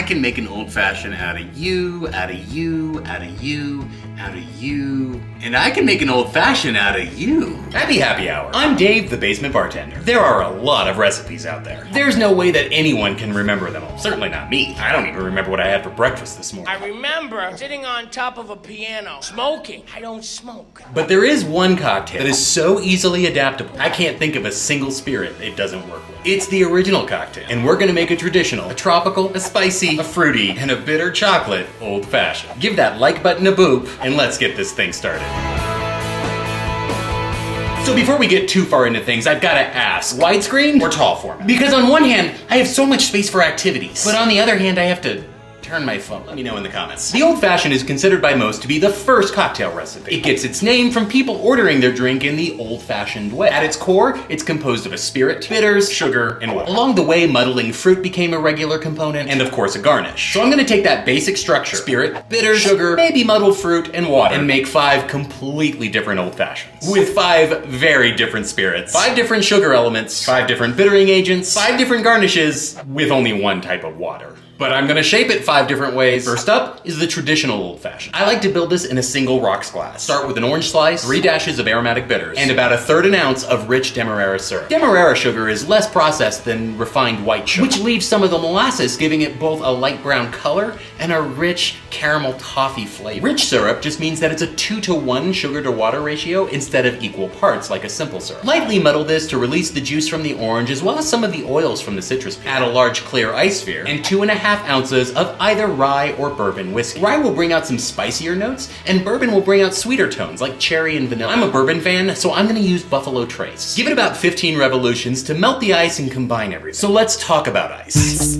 can make an old fashioned out of you, out of you, out of you, out of you, and I can make an old fashioned out of you. Happy hour. I'm Dave, the basement bartender. There are a lot of recipes out there. There's no way that anyone can remember them all. Certainly not me. I don't even remember what I had for breakfast this morning. I remember sitting on top of a piano, smoking. I don't smoke. But there is one cocktail that is so easily adaptable, I can't think of a single spirit it doesn't work with. It's the original cocktail, and we're gonna make a traditional, a tropical, a spicy, a fruity, and a bitter chocolate old fashioned. Give that like button a boop, and let's get this thing started. So before we get too far into things, I've gotta ask, widescreen or tall format? Because on one hand, I have so much space for activities, but on the other hand, I have to turn my phone. Let me know in the comments. The old fashioned is considered by most to be the first cocktail recipe. It gets its name from people ordering their drink in the old fashioned way. At its core, it's composed of a spirit, bitters, sugar, and water. Along the way, muddling fruit became a regular component, and of course a garnish. So I'm gonna take that basic structure, spirit, bitters, sugar, maybe muddled fruit, and water, and make 5 completely different old fashions. With 5 very different spirits, 5 different sugar elements, 5 different bittering agents, 5 different garnishes, with only 1 type of water. But I'm gonna shape it 5 different ways. First up is the traditional old fashioned. I like to build this in a single rocks glass. Start with an orange slice, 3 dashes of aromatic bitters, and about 1/3 an ounce of rich Demerara syrup. Demerara sugar is less processed than refined white sugar, which leaves some of the molasses, giving it both a light brown color and a rich caramel toffee flavor. Rich syrup just means that it's a 2-to-1 sugar to water ratio instead of equal parts like a simple syrup. Lightly muddle this to release the juice from the orange as well as some of the oils from the citrus peel. Add a large clear ice sphere and 2.5 ounces of either rye or bourbon whiskey. Rye will bring out some spicier notes, and bourbon will bring out sweeter tones like cherry and vanilla. I'm a bourbon fan, so I'm gonna use Buffalo Trace. Give it about 15 revolutions to melt the ice and combine everything. So let's talk about ice.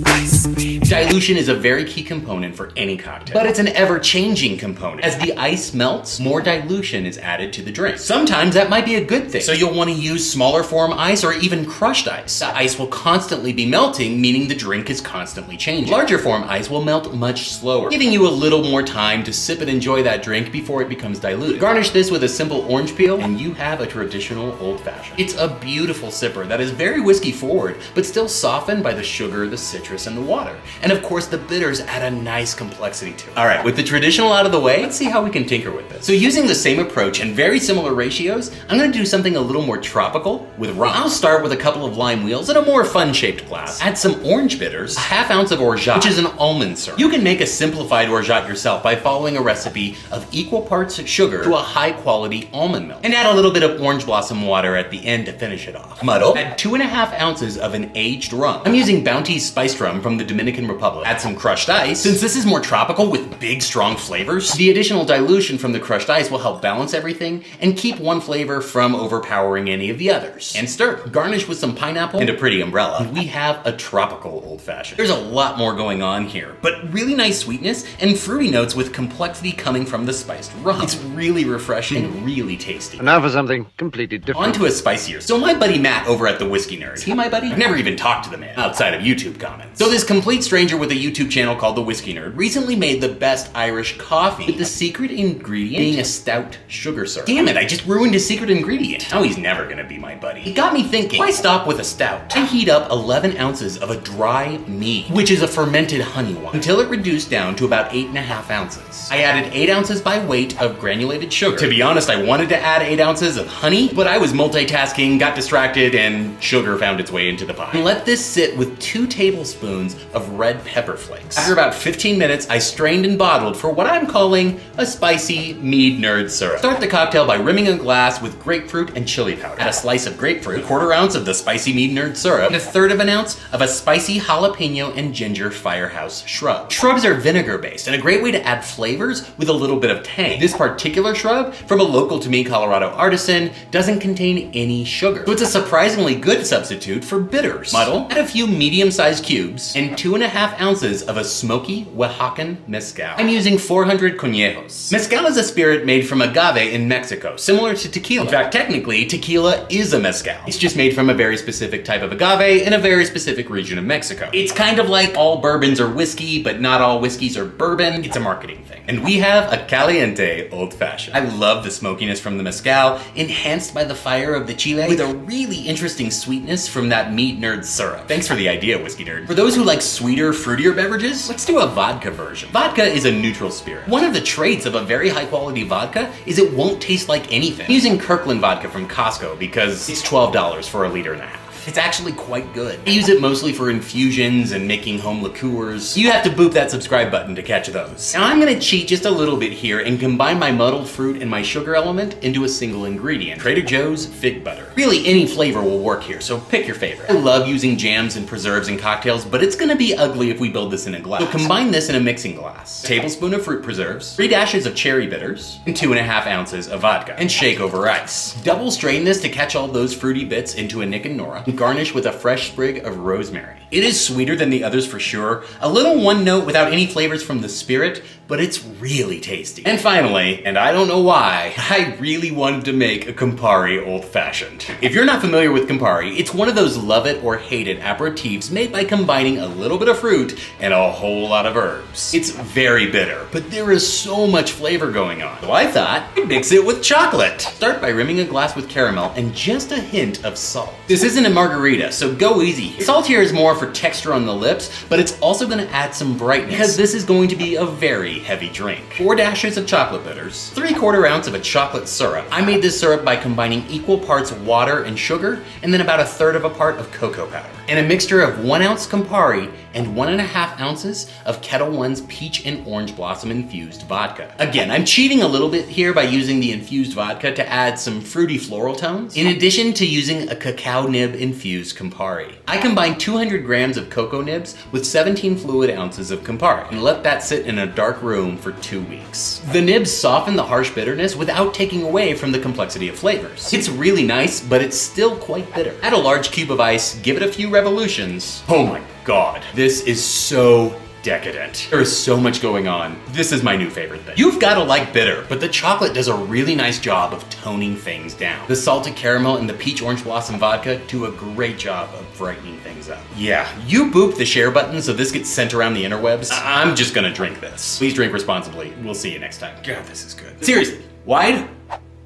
Dilution is a very key component for any cocktail, but it's an ever-changing component. As the ice melts, more dilution is added to the drink. Sometimes that might be a good thing, so you'll want to use smaller form ice or even crushed ice. The ice will constantly be melting, meaning the drink is constantly changing. Larger form ice will melt much slower, giving you a little more time to sip and enjoy that drink before it becomes diluted. Garnish this with a simple orange peel, and you have a traditional old fashioned. It's a beautiful sipper that is very whiskey forward, but still softened by the sugar, the citrus, and the water. And of course, the bitters add a nice complexity to it. All right, with the traditional out of the way, let's see how we can tinker with this. So using the same approach and very similar ratios, I'm gonna do something a little more tropical with rum. I'll start with a couple of lime wheels in a more fun-shaped glass. Add some orange bitters, a 1/2 ounce of orgeat, which is an almond syrup. You can make a simplified orgeat yourself by following a recipe of equal parts sugar to a high-quality almond milk. And add a little bit of orange blossom water at the end to finish it off. Muddle. Add 2.5 ounces of an aged rum. I'm using Bounty's spiced rum from the Dominican Republic. Add some crushed ice. Since this is more tropical with big, strong flavors, the additional dilution from the crushed ice will help balance everything and keep one flavor from overpowering any of the others. And stir. Garnish with some pineapple and a pretty umbrella. And we have a tropical old fashioned. There's a lot more going on here, but really nice sweetness and fruity notes with complexity coming from the spiced rum. It's really refreshing and really tasty. Now for something completely different. On to a spicier. So my buddy Matt over at The Whiskey Nerd. Is he my buddy? I've never even talked to the man outside of YouTube comments. So this complete stranger with a YouTube channel called The Whiskey Nerd recently made the best Irish coffee with the secret ingredient being a stout sugar syrup. Damn it, I just ruined his secret ingredient. Now he's never gonna be my buddy. It got me thinking, why stop with a stout? I heat up 11 ounces of a dry mead, which is a fermented honey wine, until it reduced down to about 8.5 ounces. I added 8 ounces by weight of granulated sugar. To be honest, I wanted to add 8 ounces of honey, but I was multitasking, got distracted, and sugar found its way into the pot. And let this sit with 2 tablespoons of red pepper flakes. After about 15 minutes, I strained and bottled for what I'm calling a spicy mead nerd syrup. Start the cocktail by rimming a glass with grapefruit and chili powder. Add a slice of grapefruit, 1/4 ounce of the spicy mead nerd syrup, and 1/3 of an ounce of a spicy jalapeno and ginger firehouse shrub. Shrubs are vinegar based and a great way to add flavors with a little bit of tang. This particular shrub, from a local to me Colorado artisan, doesn't contain any sugar, so it's a surprisingly good substitute for bitters. Muddle. Add a few medium-sized cubes and 2.5 ounces of a smoky Oaxacan mezcal. I'm using 400 coñejos. Mezcal is a spirit made from agave in Mexico, similar to tequila. In fact, technically, tequila is a mezcal. It's just made from a very specific type of agave in a very specific region of Mexico. It's kind of like all bourbons are whiskey, but not all whiskeys are bourbon. It's a marketing thing. And we have a caliente old fashioned. I love the smokiness from the mezcal, enhanced by the fire of the chile, with a really interesting sweetness from that meat nerd syrup. Thanks for the idea, Whiskey Nerd. For those who like sweeter sweeter, fruitier beverages? Let's do a vodka version. Vodka is a neutral spirit. One of the traits of a very high quality vodka is it won't taste like anything. I'm using Kirkland vodka from Costco because it's $12 for 1.5 liters. It's actually quite good. I use it mostly for infusions and making home liqueurs. You have to boop that subscribe button to catch those. Now I'm gonna cheat just a little bit here and combine my muddled fruit and my sugar element into a single ingredient. Trader Joe's fig butter. Really, any flavor will work here, so pick your favorite. I love using jams and preserves in cocktails, but it's gonna be ugly if we build this in a glass. So combine this in a mixing glass. A tablespoon of fruit preserves, 3 dashes of cherry bitters, and 2.5 ounces of vodka, and shake over ice. Double strain this to catch all those fruity bits into a Nick and Nora. Garnish with a fresh sprig of rosemary. It is sweeter than the others for sure, a little one note without any flavors from the spirit, but it's really tasty. And finally, and I don't know why, I really wanted to make a Campari Old Fashioned. If you're not familiar with Campari, it's one of those love it or hate it aperitifs made by combining a little bit of fruit and a whole lot of herbs. It's very bitter, but there is so much flavor going on. So I thought, I'd mix it with chocolate. Start by rimming a glass with caramel and just a hint of salt. This isn't a margarita, so go easy. Salt here is more for texture on the lips, but it's also gonna add some brightness because this is going to be a very heavy drink. 4 dashes of chocolate bitters, 3/4 ounce of a chocolate syrup. I made this syrup by combining equal parts water and sugar, and then about 1/3 of a part of cocoa powder. And a mixture of 1 ounce Campari and 1.5 ounces of Kettle One's peach and orange blossom infused vodka. Again, I'm cheating a little bit here by using the infused vodka to add some fruity floral tones, in addition to using a cacao nib infused Campari. I combined 200 grams of cocoa nibs with 17 fluid ounces of Campari and let that sit in a dark room for 2 weeks. The nibs soften the harsh bitterness without taking away from the complexity of flavors. It's really nice, but it's still quite bitter. Add a large cube of ice, give it a few revolutions. Oh my God, this is so decadent. There is so much going on. This is my new favorite thing. You've gotta like bitter, but the chocolate does a really nice job of toning things down. The salted caramel and the peach orange blossom vodka do a great job of brightening things up. Yeah, you boop the share button so this gets sent around the interwebs. I'm just gonna drink this. Please drink responsibly. We'll see you next time. God, this is good. Seriously, wide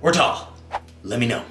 or tall? Let me know.